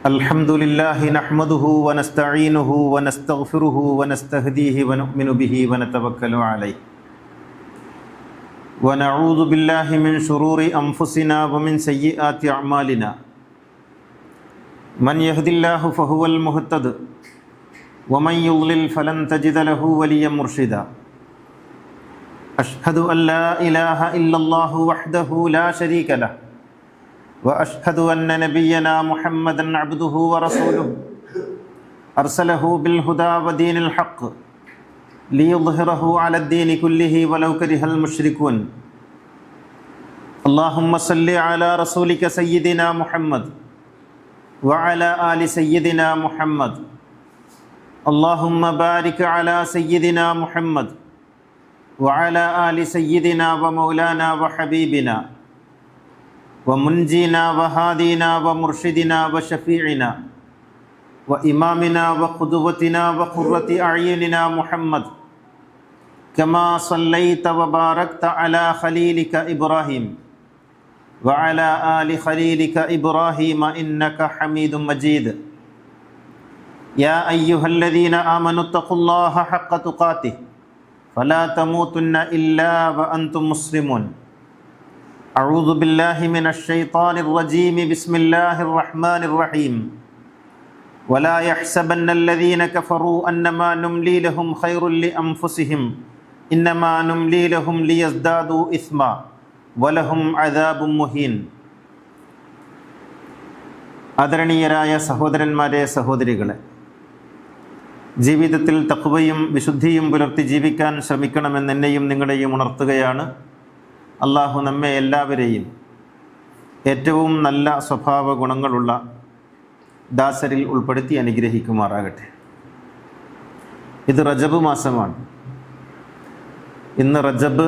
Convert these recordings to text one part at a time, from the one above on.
അൽഹംദുലില്ലാഹി നഹ്മദുഹു വനസ്തഈനുഹു വനസ്തഗ്ഫിറുഹു വനസ്തഹ്ദീഹി വനുഅ്മിനു ബിഹി വനതവക്കലു അലൈഹി വനഊദു ബില്ലാഹി മിൻ ശുറൂരി അൻഫുസിനാ വമിൻ സയ്യിആതി അഅ്മാലിനാ മൻ യഹ്ദില്ലാഹു ഫഹുവൽ മുഹ്തദി വമൻ യുദ്ലിൽ ഫലൻ തജിദ ലഹു വലിയ്യൻ മുർഷിദാ അഷ്ഹദു അൻ ലാ ഇലാഹ ഇല്ലല്ലാഹു വഹ്ദഹു ലാ ശരീക ലഹു وأشهد أن نبينا محمدا عبده ورسوله أرسله بالهدى ودين الحق ليظهره على الدين كله ولو كره المشركون اللهم صل على رسولك سيدنا محمد وعلى آل سيدنا محمد اللهم بارك على سيدنا محمد وعلى آل سيدنا ومولانا وحبيبنا ومنجينا وهادينا ومرشدنا وشفيعنا وإمامنا وقدوتنا وقرة أعيننا محمد كما صليت وباركت على خليلك إبراهيم وعلى آل خليلك إبراهيم إنك حميد مجيد يا أيها الذين آمنوا اتقوا الله حق تقاته فلا تموتن إلا وأنتم مسلمون أعوذ بالله من الشيطان الرجيم بسم الله الرحمن الرحيم ولا يحسبن الذين كفروا أنما نملي لهم خير لأنفسهم إنما نملي لهم ليزدادوا إثما ولهم عذاب مهين ആദരണീയരായ സഹോദരന്മാരെ സഹോദരികളെ, ജീവിതത്തിൽ തഖ്വയും വിശുദ്ധിയും പുലർത്തി ജീവിക്കാൻ ശ്രമിക്കണമെന്ന് എന്നെയും നിങ്ങളെയും ഉണർത്തുകയാണ്. അള്ളാഹു നമ്മെ എല്ലാവരെയും ഏറ്റവും നല്ല സ്വഭാവ ഗുണങ്ങളുള്ള ദാസരിൽ ഉൾപ്പെടുത്തി അനുഗ്രഹിക്കുമാറാകട്ടെ. ഇത് റജബ് മാസമാണ്. ഇന്ന് റജബ്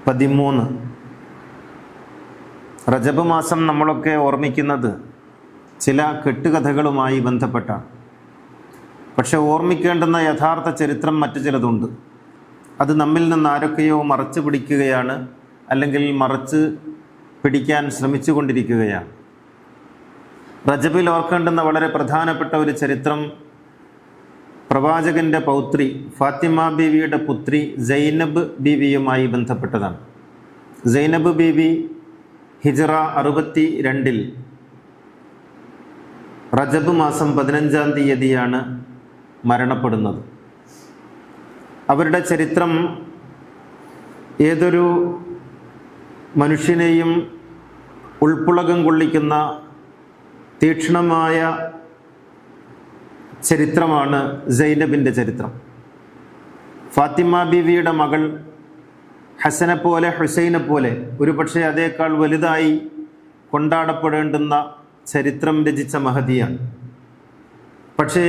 13. റജബ് മാസം നമ്മളൊക്കെ ഓർമ്മിക്കുന്നത് ചില കെട്ടുകഥകളുമായി ബന്ധപ്പെട്ടാണ്. പക്ഷെ ഓർമ്മിക്കേണ്ടുന്ന യഥാർത്ഥ ചരിത്രം മറ്റു ചിലതുണ്ട്. അത് നമ്മിൽ നിന്ന് ആരൊക്കെയോ മറച്ചു പിടിക്കുകയാണ്, അല്ലെങ്കിൽ മറച്ച് പിടിക്കാൻ ശ്രമിച്ചു കൊണ്ടിരിക്കുകയാണ്. റജബിൽ ഓർക്കേണ്ടുന്ന വളരെ പ്രധാനപ്പെട്ട ഒരു ചരിത്രം പ്രവാചകൻ്റെ പൗത്രി ഫാത്തിമ ബീവിയുടെ പുത്രി സൈനബ് ബീവിയുമായി ബന്ധപ്പെട്ടതാണ്. സൈനബ് ബീവി ഹിജ്റ 62 റജബ് മാസം 15-ാം തീയതിയാണ് മരണപ്പെടുന്നത്. അവരുടെ ചരിത്രം ഏതൊരു മനുഷ്യനെയും ഉൾപ്പുളകം കൊള്ളിക്കുന്ന തീക്ഷ്ണമായ ചരിത്രമാണ് സൈനബിൻ്റെ ചരിത്രം. ഫാത്തിമ ബീവിയുടെ മകൾ ഹസനെ പോലെ ഹുസൈനെ പോലെ ഒരുപക്ഷെ അതേക്കാൾ വലുതായി കൊണ്ടാടപ്പെടേണ്ടുന്ന ചരിത്രം രചിച്ച മഹദിയാണ്. പക്ഷേ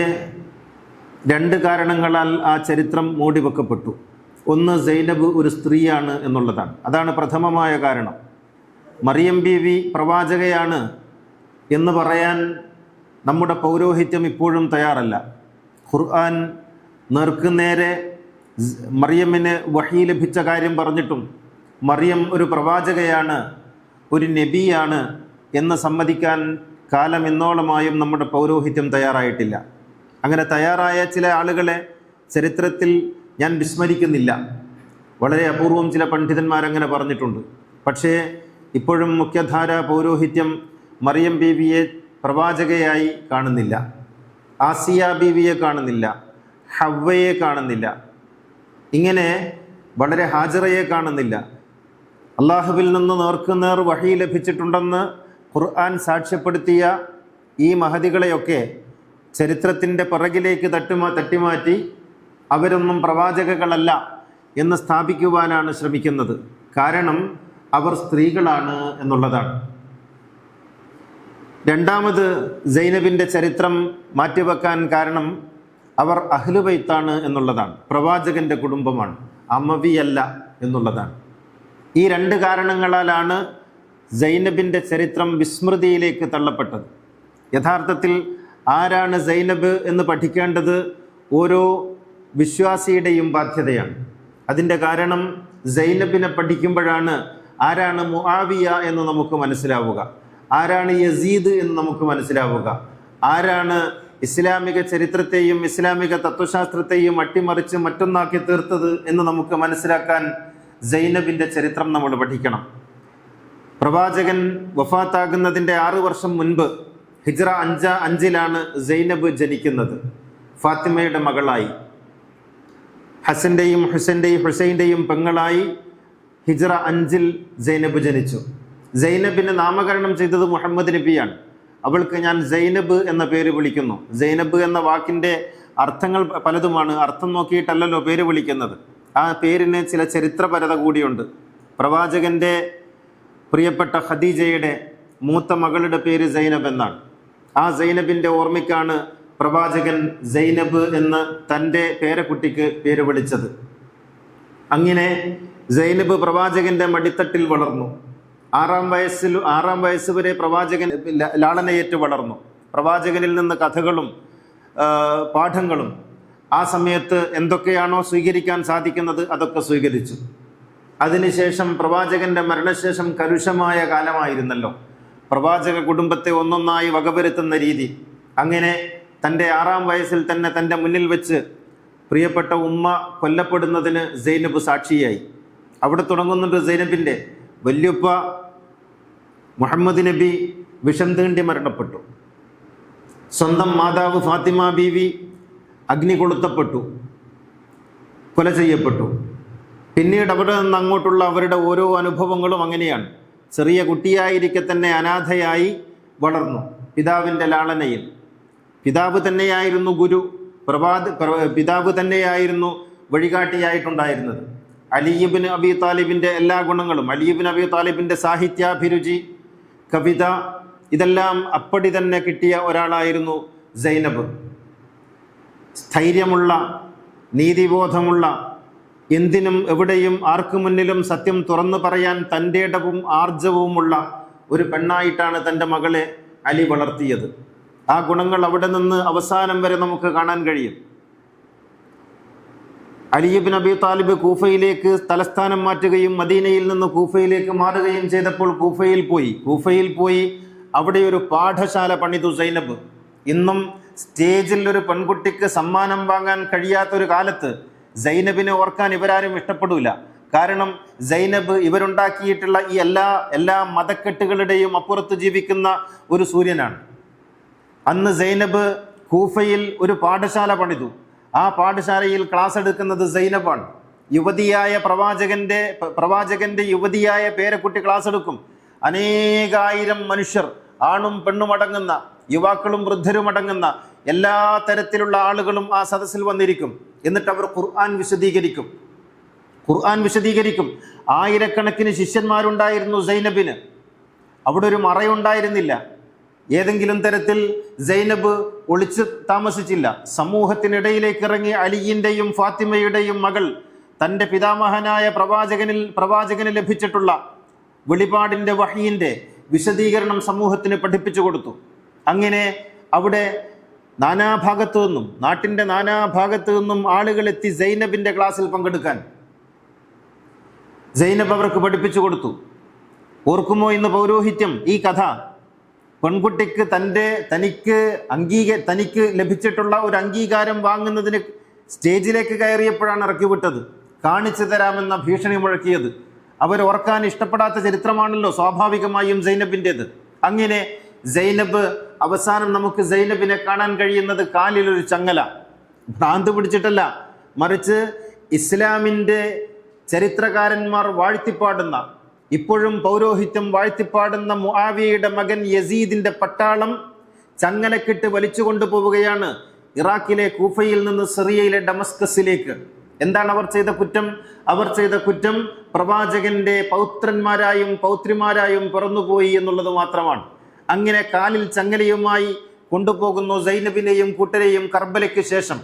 2 കാരണങ്ങളാൽ ആ ചരിത്രം മൂടിവെക്കപ്പെട്ടു. ഒന്ന്, സൈനബ് ഒരു സ്ത്രീയാണ് എന്നുള്ളതാണ്. അതാണ് പ്രഥമമായ കാരണം. മറിയം ബീവി പ്രവാചകയാണ് എന്ന് പറയാൻ നമ്മുടെ പൗരോഹിത്യം ഇപ്പോഴും തയ്യാറല്ല. ഖുർആൻ നേർക്കുനേരെ മറിയമ്മിന് വഹി ലഭിച്ച കാര്യം പറഞ്ഞിട്ടും മറിയം ഒരു പ്രവാചകയാണ്, ഒരു നബിയാണ് എന്ന് സമ്മതിക്കാൻ കാലം ഇന്നോളമായും നമ്മുടെ പൗരോഹിത്യം തയ്യാറായിട്ടില്ല. അങ്ങനെ തയ്യാറായ ചില ആളുകളെ ചരിത്രത്തിൽ ഞാൻ വിസ്മരിക്കുന്നില്ല. വളരെ അപൂർവം ചില പണ്ഡിതന്മാരങ്ങനെ പറഞ്ഞിട്ടുണ്ട്. പക്ഷേ ഇപ്പോഴും മുഖ്യധാര പൗരോഹിത്യം മറിയം ബീവിയെ പ്രവാചകയായി കാണുന്നില്ല, ആസിയ ബീവിയെ കാണുന്നില്ല, ഹവ്വയെ കാണുന്നില്ല, ഇങ്ങനെ വളരെ ഹാജറയെ കാണുന്നില്ല. അള്ളാഹുവിൽ നിന്ന് നേർക്കുനേർ വഹി ലഭിച്ചിട്ടുണ്ടെന്ന് ഖുർആൻ സാക്ഷ്യപ്പെടുത്തിയ ഈ മഹദികളെയൊക്കെ ചരിത്രത്തിൻ്റെ പിറകിലേക്ക് തട്ടിമാറ്റി അവരൊന്നും പ്രവാചകകളല്ല എന്ന് സ്ഥാപിക്കുവാനാണ് ശ്രമിക്കുന്നത്. കാരണം അവർ സ്ത്രീകളാണ് എന്നുള്ളതാണ്. രണ്ടാമത്, സൈനബിൻ്റെ ചരിത്രം മാറ്റിവെക്കാൻ കാരണം അവർ അഹ്ലുബൈത്താണ് എന്നുള്ളതാണ്. പ്രവാചകൻ്റെ കുടുംബമാണ്, അമവിയല്ല എന്നുള്ളതാണ്. ഈ 2 കാരണങ്ങളാലാണ് സൈനബിൻ്റെ ചരിത്രം വിസ്മൃതിയിലേക്ക് തള്ളപ്പെട്ടത്. യഥാർത്ഥത്തിൽ ആരാണ് സൈനബ് എന്ന് പഠിക്കേണ്ടത് ഓരോ വിശ്വാസിയുടെയും ബാധ്യതയാണ്. അതിൻ്റെ കാരണം സൈനബിനെ പഠിക്കുമ്പോഴാണ് ആരാണ് മുആവിയ എന്ന് നമുക്ക് മനസ്സിലാവുക, ആരാണ് യസീദ് എന്ന് നമുക്ക് മനസ്സിലാവുക, ആരാണ് ഇസ്ലാമിക ചരിത്രത്തെയും ഇസ്ലാമിക തത്വശാസ്ത്രത്തെയും അട്ടിമറിച്ച് മറ്റൊന്നാക്കി തീർത്തത് എന്ന് നമുക്ക് മനസ്സിലാക്കാൻ സൈനബിൻ്റെ ചരിത്രം നമ്മൾ പഠിക്കണം. പ്രവാചകൻ വഫാത്താകുന്നതിൻ്റെ 6 വർഷം മുൻപ് ഹിജ്റ 5 സൈനബ് ജനിക്കുന്നത്. ഫാത്തിമയുടെ മകളായി, ഹസൻ്റെയും ഹുസൈൻ്റെയും പെങ്ങളായി ഹിജ്റ 5 സൈനബ് ജനിച്ചു. സൈനബിന് നാമകരണം ചെയ്തത് മുഹമ്മദ് നബിയാണ്. അവൾക്ക് ഞാൻ സൈനബ് എന്ന പേര് വിളിക്കുന്നു. സൈനബ് എന്ന വാക്കിൻ്റെ അർത്ഥങ്ങൾ പലതുമാണ്. അർത്ഥം നോക്കിയിട്ടല്ലല്ലോ പേര് വിളിക്കുന്നത്. ആ പേരിന് ചില ചരിത്രപരത കൂടിയുണ്ട്. പ്രവാചകൻ്റെ പ്രിയപ്പെട്ട ഖദീജയുടെ മൂത്ത മകളുടെ പേര് സൈനബ് എന്നാണ്. ആ സൈനബിൻ്റെ ഓർമ്മയ്ക്കാണ് പ്രവാചകൻ സൈനബ് എന്ന് തൻ്റെ പേരക്കുട്ടിക്ക് പേര് വിളിച്ചത്. അങ്ങനെ സൈനബ് പ്രവാചകന്റെ മടിത്തട്ടിൽ വളർന്നു. 6 വയസ്സ് വരെ പ്രവാചകൻ ലാളനയേറ്റ് വളർന്നു. പ്രവാചകനിൽ നിന്ന് കഥകളും പാഠങ്ങളും ആ സമയത്ത് എന്തൊക്കെയാണോ സ്വീകരിക്കാൻ സാധിക്കുന്നത് അതൊക്കെ സ്വീകരിച്ചു. അതിനുശേഷം പ്രവാചകന്റെ മരണശേഷം കലുഷമായ കാലമായിരുന്നല്ലോ. പ്രവാചക കുടുംബത്തെ ഒന്നൊന്നായി വകവരുത്തുന്ന രീതി. അങ്ങനെ തൻ്റെ 6 വയസ്സിൽ തന്നെ തൻ്റെ മുന്നിൽ വെച്ച് പ്രിയപ്പെട്ട ഉമ്മ കൊല്ലപ്പെടുന്നതിന് സൈനബ് സാക്ഷിയായി. അവിടെ തുടങ്ങുന്നുണ്ട് സൈനബിൻ്റെ വല്യുപ്പ മുഹമ്മദ് നബി വിഷം തീണ്ടി മരണപ്പെട്ടു. സ്വന്തം മാതാവ് ഫാത്തിമ ബീവി അഗ്നി കൊളുത്തപ്പെട്ടു, കൊല ചെയ്യപ്പെട്ടു. പിന്നീട് അവിടെ നിന്ന് അങ്ങോട്ടുള്ള അവരുടെ ഓരോ അനുഭവങ്ങളും അങ്ങനെയാണ്. ചെറിയ കുട്ടിയായിരിക്കെ തന്നെ അനാഥയായി വളർന്നു പിതാവിൻ്റെ ലാളനയിൽ. പിതാവ് തന്നെയായിരുന്നു ഗുരു, പിതാവ് തന്നെയായിരുന്നു വഴികാട്ടിയായിട്ടുണ്ടായിരുന്നത്. അലി ഇബ്നു അബി താലിബിൻ്റെ എല്ലാ ഗുണങ്ങളും, അലി ഇബ്നു അബി താലിബിൻ്റെ സാഹിത്യാഭിരുചി, കവിത, ഇതെല്ലാം അപ്പടി തന്നെ കിട്ടിയ ഒരാളായിരുന്നു സൈനബ്. സ്ഥൈര്യമുള്ള, നീതിബോധമുള്ള, എന്തിനും എവിടെയും ആർക്കു മുന്നിലും സത്യം തുറന്നു പറയാൻ തൻ്റെ ഇടവും ആർജവുമുള്ള ഒരു പെണ്ണായിട്ടാണ് തൻ്റെ മകളെ അലി വളർത്തിയത്. ആ ഗുണങ്ങൾ അവിടെ നിന്ന് അവസാനം വരെ നമുക്ക് കാണാൻ കഴിയും. അലി ഇബ്നു അബി താലിബ് കൂഫയിലേക്ക് തലസ്ഥാനം മാറ്റുകയും മദീനയിൽ നിന്ന് കൂഫയിലേക്ക് മാറുകയും ചെയ്തപ്പോൾ കൂഫയിൽ പോയി അവിടെ ഒരു പാഠശാല പണിതു സൈനബ്. ഇന്നും സ്റ്റേജിൽ ഒരു പെൺകുട്ടിക്ക് സമ്മാനം വാങ്ങാൻ കഴിയാത്തൊരു കാലത്ത് സൈനബിനെ ഓർക്കാൻ ഇവരാരും ഇഷ്ടപ്പെടില്ല. കാരണം സൈനബ് ഇവരുണ്ടാക്കിയിട്ടുള്ള ഈ എല്ലാ മതക്കെട്ടുകളുടെയും അപ്പുറത്ത് ജീവിക്കുന്ന ഒരു സൂര്യനാണ്. അന്ന് സൈനബ് കൂഫയിൽ ഒരു പാഠശാല പണിതു. ആ പാഠശാലയിൽ ക്ലാസ് എടുക്കുന്നത് സൈനബാണ്. യുവതിയായ പ്രവാചകന്റെ യുവതിയായ പേരക്കുട്ടി ക്ലാസ് എടുക്കും. അനേകായിരം മനുഷ്യർ, ആണും പെണ്ണും അടങ്ങുന്ന, യുവാക്കളും വൃദ്ധരും അടങ്ങുന്ന എല്ലാ തരത്തിലുള്ള ആളുകളും ആ സദസ്സിൽ വന്നിരിക്കും. എന്നിട്ട് അവർ ഖുർആൻ വിശദീകരിക്കും. ആയിരക്കണക്കിന് ശിഷ്യന്മാരുണ്ടായിരുന്നു സൈനബിന്. അവിടെ ഒരു മറയുണ്ടായിരുന്നില്ല. ഏതെങ്കിലും തരത്തിൽ സൈനബ് ഒളിച്ച് താമസിച്ചില്ല. സമൂഹത്തിനിടയിലേക്ക് ഇറങ്ങി അലിയിൻ്റെയും ഫാത്തിമയുടെയും മകൾ തൻ്റെ പിതാമഹനായ പ്രവാചകന് ലഭിച്ചിട്ടുള്ള വെളിപാടിൻ്റെ വഹീൻ്റെ വിശദീകരണം സമൂഹത്തിന് പഠിപ്പിച്ചു കൊടുത്തു. അങ്ങനെ അവിടെ നാട്ടിൻ്റെ നാനാഭാഗത്തു നിന്നും ആളുകൾ എത്തി സൈനബിൻ്റെ ക്ലാസ്സിൽ പങ്കെടുക്കാൻ. സൈനബ് അവർക്ക് പഠിപ്പിച്ചു കൊടുത്തു. ഓർക്കുമോ ഇന്ന് പൗരോഹിത്യം ഈ കഥ? പെൺകുട്ടിക്ക് തനിക്ക് ലഭിച്ചിട്ടുള്ള ഒരു അംഗീകാരം വാങ്ങുന്നതിന് സ്റ്റേജിലേക്ക് കയറിയപ്പോഴാണ് ഇറക്കി വിട്ടത്, കാണിച്ചു തരാമെന്ന ഭീഷണി മുഴക്കിയത്. ഓർക്കാൻ ഇഷ്ടപ്പെടാത്ത ചരിത്രമാണല്ലോ സ്വാഭാവികമായും സൈനബിൻ്റേത്. അങ്ങനെ സൈനബ് അവസാനം നമുക്ക് സൈനബിനെ കാണാൻ കഴിയുന്നത് കാലിലൊരു ചങ്ങല, ഭ്രാന്ത് പിടിച്ചിട്ടല്ല, മറിച്ച് ഇസ്ലാമിൻ്റെ ചരിത്രകാരന്മാർ വാഴ്ത്തിപ്പാടുന്ന, ഇപ്പോഴും പൗരോഹിത്യം വാഴ്ത്തിപ്പാടുന്ന മുആവിയയുടെ മകൻ യസീദിന്റെ പട്ടാളം ചങ്ങലക്കിട്ട് വലിച്ചു കൊണ്ടുപോവുകയാണ് ഇറാഖിലെ കൂഫയിൽ നിന്ന് സിറിയയിലെ ഡമസ്കസിലേക്ക്. എന്താണ് അവർ ചെയ്ത കുറ്റം? അവർ ചെയ്ത കുറ്റം പ്രവാചകന്റെ പൗത്രന്മാരായും പൗത്രിമാരായും പിറന്നുപോയി എന്നുള്ളത് മാത്രമാണ്. അങ്ങനെ കാലിൽ ചങ്ങലയുമായി കൊണ്ടുപോകുന്നു സൈനബിനെയും കൂട്ടരെയും. കർബലയ്ക്ക് ശേഷം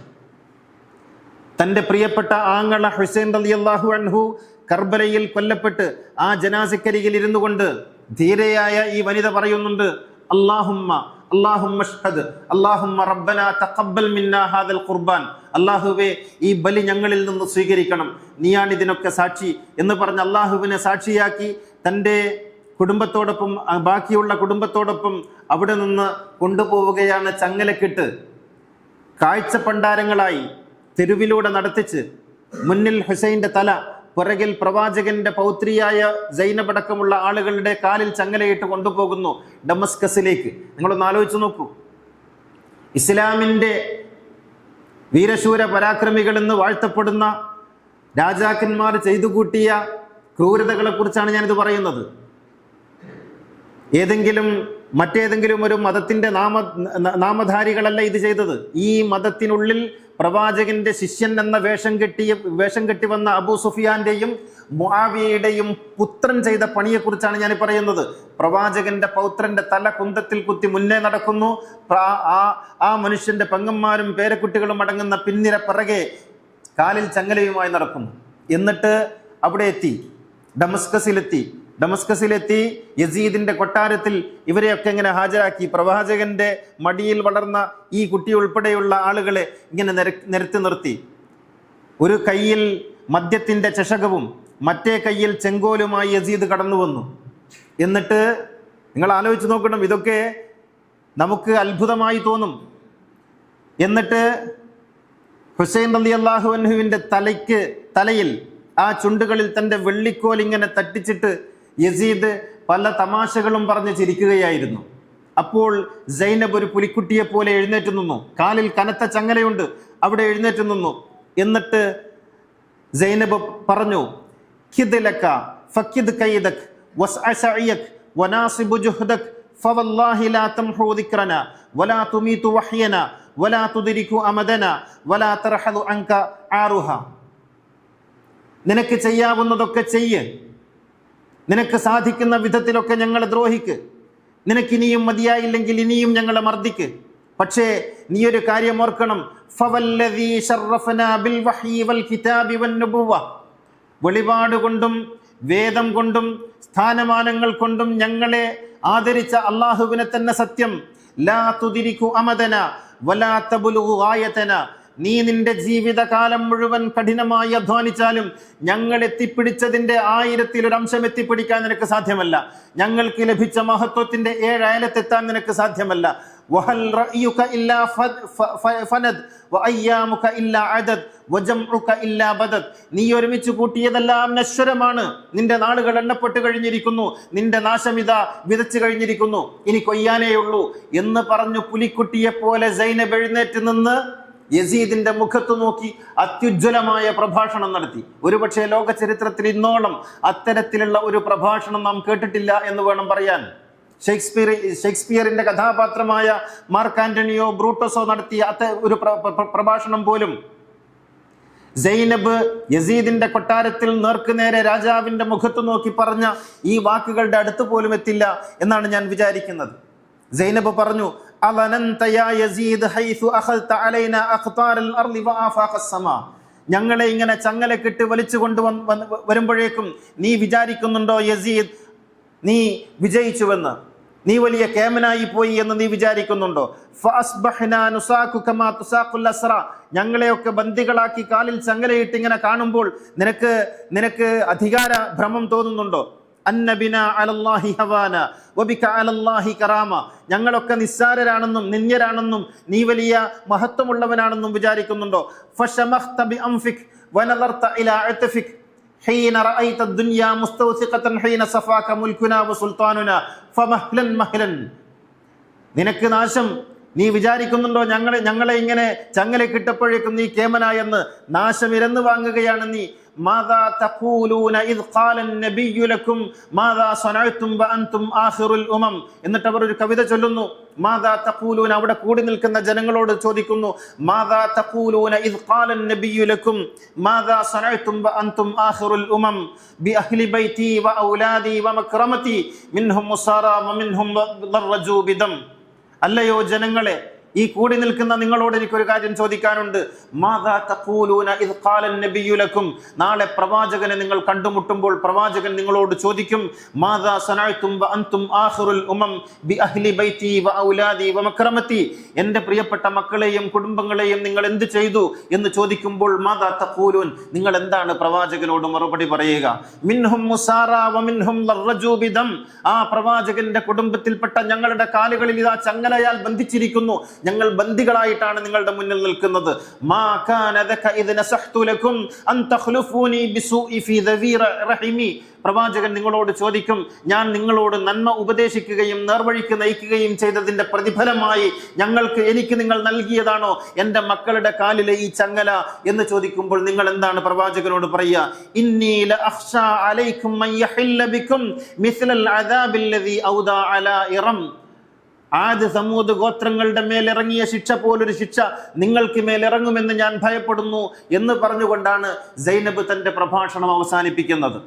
തൻ്റെ പ്രിയപ്പെട്ട ആങ്ങള ഹുസൈൻ റളിയല്ലാഹു അൻഹു കർബലയിൽ കൊല്ലപ്പെട്ട് ആ ജനാസക്കരികിൽ ഇരുന്നു കൊണ്ട് ധീരയായ ഈ വനിത പറയുന്നുണ്ട്, അല്ലാഹുമ്മ റബ്ബനാ തഖബ്ബൽ മിന്നാ ഹാദൽ ഖുർബാൻ. അല്ലാഹുവേ, ഈ ബലി ഞങ്ങളിൽ നിന്ന് സ്വീകരിക്കണം, നീയാണ് ഇതിനൊക്കെ സാക്ഷി എന്ന് പറഞ്ഞ് അല്ലാഹുവിനെ സാക്ഷിയാക്കി തൻ്റെ കുടുംബത്തോടൊപ്പം, ബാക്കിയുള്ള കുടുംബത്തോടൊപ്പം അവിടെ നിന്ന് കൊണ്ടുപോവുകയാണ്. ചങ്ങലക്കിട്ട് കാഴ്ചപ്പണ്ടാരങ്ങളായി തെരുവിലൂടെ നടത്തിച്ച് മുന്നിൽ ഹുസൈൻ്റെ തല, പുറകിൽ പ്രവാചകന്റെ പൗത്രിയായ സൈനബ് അടക്കമുള്ള ആളുകളുടെ കാലിൽ ചങ്ങലയിട്ട് കൊണ്ടുപോകുന്നു ഡമസ്കസിലേക്ക്. നിങ്ങളൊന്ന് ആലോചിച്ച് നോക്കൂ. ഇസ്ലാമിൻ്റെ വീരശൂര പരാക്രമികൾ എന്ന് വാഴ്ത്തപ്പെടുന്ന രാജാക്കന്മാർ ചെയ്തു കൂട്ടിയ ക്രൂരതകളെ കുറിച്ചാണ് ഞാനിത് പറയുന്നത്. മറ്റേതെങ്കിലും ഒരു മതത്തിന്റെ നാമധാരികളല്ല ഇത് ചെയ്തത്. ഈ മതത്തിനുള്ളിൽ പ്രവാചകന്റെ ശിഷ്യൻ എന്ന വേഷം കെട്ടി വന്ന അബൂ സുഫിയാന്റെയും മുആവിയയുടെയും പുത്രൻ ചെയ്ത പണിയെക്കുറിച്ചാണ് ഞാൻ പറയുന്നത്. പ്രവാചകന്റെ പൗത്രന്റെ തല കുന്തത്തിൽ കുത്തി മുന്നേ നടക്കുന്നു. ആ മനുഷ്യന്റെ പെങ്ങന്മാരും പേരക്കുട്ടികളും അടങ്ങുന്ന പിന്നിര പിറകെ കാലിൽ ചങ്ങലയുമായി നടക്കുന്നു. എന്നിട്ട് അവിടെ എത്തി, ഡമസ്കസിലെത്തി യസീദിന്റെ കൊട്ടാരത്തിൽ ഇവരെയൊക്കെ ഇങ്ങനെ ഹാജരാക്കി. പ്രവാചകന്റെ മടിയിൽ വളർന്ന ഈ കുട്ടി ഉൾപ്പെടെയുള്ള ആളുകളെ ഇങ്ങനെ നിരത്തി നിർത്തി. ഒരു കയ്യിൽ മദ്യത്തിന്റെ ചഷകവും മറ്റേ കയ്യിൽ ചെങ്കോലുമായി യസീദ് കടന്നു വന്നു. എന്നിട്ട് നിങ്ങൾ ആലോചിച്ച് നോക്കണം, ഇതൊക്കെ നമുക്ക് അത്ഭുതമായി തോന്നും. എന്നിട്ട് ഹുസൈൻ റളിയല്ലാഹു അൻഹുവിന്റെ തലയിൽ ആ ചുണ്ടുകളിൽ തൻ്റെ വെള്ളിക്കോൽ ഇങ്ങനെ തട്ടിച്ചിട്ട് യസീദ് പല തമാശകളും പറഞ്ഞ് ചിരിക്കുകയായിരുന്നു. അപ്പോൾ സൈനബ് ഒരു പുലിക്കുട്ടിയെ പോലെ എഴുന്നേറ്റ് നിന്നു. കാലിൽ കനത്ത ചങ്ങലയുണ്ട്, അവിടെ എഴുന്നേറ്റ് നിന്നു. എന്നിട്ട് സൈനബ് പറഞ്ഞു, ഖിദ്ലക ഫഖിദ് കൈദക് വസ്അ സഅയക് വനാസിബ് ജുഹ്ദക് ഫവല്ലാഹി ലാ തംഹു ദിക്റന വലാ തുമീതു വഹ്യന വലാ തുദ്രികു അമദന വലാ തർഹദു അൻക ആറുഹ. നിനക്ക് ചെയ്യാവുന്നതൊക്കെ ചെയ്യ്, നിനക്ക് സാധിക്കുന്ന വിധത്തിലൊക്കെ ഞങ്ങളെ ദ്രോഹിക്ക്, നിനക്കിനിയും മതിയായില്ലെങ്കിൽ ഇനിയും ഞങ്ങളെ മർദ്ദിക്ക്. പക്ഷേ നീ ഒരു കാര്യം ഓർക്കണം, ഫവല്ലദീ ശറഫനാ ബിൽ വഹ്യി വൽ കിതാബി വൻ നുബുവ, വെളിപാട് കൊണ്ടും വേദം കൊണ്ടും സ്ഥാനമാനങ്ങൾ കൊണ്ടും ഞങ്ങളെ ആദരിച്ച അള്ളാഹുവിനെ തന്നെ സത്യം. ലാ തുദ്രികു അമദന വലാ തബ്ലുഗു ഗായതന, നീ നിന്റെ ജീവിതകാലം മുഴുവൻ കഠിനമായി അധ്വാനിച്ചാലും ഞങ്ങൾ എത്തിപ്പിടിച്ചതിന്റെ 1000-ൽ 1 അംശം എത്തിപ്പിടിക്കാൻ നിനക്ക് സാധ്യമല്ല. ഞങ്ങൾക്ക് ലഭിച്ച മഹത്വത്തിന്റെ 7 അയലത്തെത്താൻ നിനക്ക് സാധ്യമല്ല. വഹൽ റഅയുക ഇല്ലാ ഫനദ് വഅയ്യാമുക ഇല്ലാ അദദ് വജംഉക ഇല്ലാ ബദദ്, നീ ഒരുമിച്ച് കൂട്ടിയതെല്ലാം നശ്വരമാണ്. നിന്റെ നാളുകൾ എണ്ണപ്പെട്ട് കഴിഞ്ഞിരിക്കുന്നു, നിന്റെ നാശമിത വിതച്ചു കഴിഞ്ഞിരിക്കുന്നു, ഇനി കൊയ്യാനേയുള്ളൂ എന്ന് പറഞ്ഞു പുലിക്കുട്ടിയെ പോലെ സൈനബ് എഴുന്നേറ്റ് നിന്ന് യസീദിന്റെ മുഖത്ത് നോക്കി അത്യുജ്വലമായ പ്രഭാഷണം നടത്തി. ഒരുപക്ഷെ ലോക ചരിത്രത്തിൽ ഇന്നോളം അത്തരത്തിലുള്ള ഒരു പ്രഭാഷണം നാം കേട്ടിട്ടില്ല എന്ന് വേണം പറയാൻ. ഷേക്സ്പിയറിന്റെ കഥാപാത്രമായ മാർക്ക് ആന്റണിയോ ബ്രൂട്ടസോ നടത്തിയ ഒരു പ്രഭാഷണം പോലും സൈനബ് യസീദിന്റെ കൊട്ടാരത്തിൽ നേർക്കുനേരെ രാജാവിന്റെ മുഖത്ത് നോക്കി പറഞ്ഞ ഈ വാക്കുകളുടെ അടുത്ത് പോലും എത്തില്ല എന്നാണ് ഞാൻ വിചാരിക്കുന്നത്. സൈനബ് പറഞ്ഞു, ഞങ്ങളെ ഇങ്ങനെ ചങ്ങലക്കിട്ട് വലിച്ചു വരുമ്പോഴേക്കും നീ വിചാരിക്കുന്നുണ്ടോ യസീദ് നീ വിജയിച്ചുവെന്ന്, നീ വലിയ കേമനായി പോയി എന്ന് നീ വിചാരിക്കുന്നുണ്ടോ? ഞങ്ങളെയൊക്കെ ബന്ദികളാക്കി കാലിൽ ചങ്ങലയിട്ട് ഇങ്ങനെ കാണുമ്പോൾ നിനക്ക് അധികാര ഭ്രമം തോന്നുന്നുണ്ടോ? അന്നബിന അലല്ലാഹി ഹവാന വബിക അലല്ലാഹി കറാമ, ഞങ്ങളൊക്കെ നിസ്സാരരാണെന്നും നിന്ദ്യരാണെന്നും നീ വലിയ മഹത്വമുള്ളവനാണെന്നും വിചാരിക്കുന്നുണ്ടോ? ഫശമഖ്ത ബിഅൻഫിക് വനദർത ഇലാ അത്ഫിക് ഹീന റഅയ്ത അദ്ദുനിയ മുസ്തവസിഖതൻ ഹീന സഫാക മുൽകുനാ വസുൽത്താനുനാ ഫമഹ്ലൻ മഹ്ലൻ. നിനക്ക് നാശം, നീ വിചാരിക്കുന്നുണ്ടോ ഞങ്ങളെ ഇങ്ങനെ ചങ്ങല കിട്ടപ്പോഴേക്കും നീ കേമനായെന്ന്? നാശം ഇരന്നു വാങ്ങുകയാണ് നീ. മാദാ തഖൂലൂന ഇദ് ഖാല അൻ-നബിയ്യു ലക്കും മാദാ സനഅതും വഅൻതും ആഖിറുൽ ഉമം. എന്നിട്ട് അവർ ഒരു കവിത ചൊല്ലുന്നു. മാദാ തഖൂലൂന, അവിടെ കൂടി നിൽക്കുന്ന ജനങ്ങളോട് ചോദിക്കുന്നു, മാദാ തഖൂലൂന ഇദ് ഖാല അൻ-നബിയ്യു ലക്കും മാദാ സനഅതും വഅൻതും ആഖിറുൽ ഉമം ബി അഹ്ലി ബൈതി വഔലാദി വമക്രമതി മിൻഹും മുസാറ വമിൻഹും ദറജു ബിദം. അല്ലയോ ജനങ്ങളെ, ഈ കൂടി നിൽക്കുന്ന നിങ്ങളോട് എനിക്കൊരു കാര്യം ചോദിക്കാനുണ്ട്. മാദാ തഖൂലൂന ഇദ് ഖാല അൻ-നബിയ്യു ലക്കും, നാളെ പ്രവാചകനെ നിങ്ങൾ കണ്ടുമുട്ടുമ്പോൾ പ്രവാചകൻ നിങ്ങളോട് ചോദിക്കും, മാദാ സനഅതും വ അൻതും ആഖിറുൽ ഉമം ബി അഹ്ലി ബൈതി വ ഔലാദി വ മക്രമതി, എൻ്റെ പ്രിയപ്പെട്ട മക്കളെയും കുടുംബങ്ങളെയും നിങ്ങൾ എന്ത് ചെയ്തു എന്ന് ചോദിക്കുമ്പോൾ മാദാ തഖൂലൂൻ, നിങ്ങൾ എന്താണ് പ്രവാചകനോട് മറുപടി പറയുക? മിൻഹും മുസാറ വ മിൻഹും ലർറജു ബിദം, ആ പ്രവാചകന്റെ കുടുംബത്തിൽപ്പെട്ട ഞങ്ങളുടെ കാലുകളിൽ ഇതാ ചങ്ങലയാൽ ബന്ധിച്ചിരിക്കുന്നു, ഞങ്ങൾ ബന്ദികളായിട്ടാണ് നിങ്ങളുടെ മുന്നിൽ നിൽക്കുന്നത്. മാ കാന ദക ഇദ് നസഹ്തു ലക്കും അൻ തഖ്ലുഫൂനി ബിസൂഇ ഫീ ദവീറ റഹിമി, പ്രവാചകൻ നിങ്ങളോട് ചോദിക്കും, ഞാൻ നിങ്ങളോട് നന്മ ഉപദേശിക്കുകയും നേർവഴിക്ക് നയിക്കുകയും ചെയ്തതിന്റെ പ്രതിഫലമായി എനിക്ക് നിങ്ങൾ നൽകിയതാണോ എൻ്റെ മക്കളുടെ കാലിലെ ഈ ചങ്ങല എന്ന് ചോദിക്കുമ്പോൾ നിങ്ങൾ എന്താണ് പ്രവാചകനോട് പറയുക? ഇന്നി ലഅഖ്ശാ അലൈക്കും മൻ യഹില്ല ബിക്കും മിസ്ലൽ അദാബിൽ ലദീ ഔദാ അലാ ഇറം, ആദ് സമൂദ് ഗോത്രങ്ങളുടെ മേലിറങ്ങിയ ശിക്ഷ പോലൊരു ശിക്ഷ നിങ്ങൾക്ക് മേലിറങ്ങുമെന്ന് ഞാൻ ഭയപ്പെടുന്നു എന്ന് പറഞ്ഞുകൊണ്ടാണ് സൈനബ് തന്റെ പ്രഭാഷണം അവസാനിപ്പിക്കുന്നത്.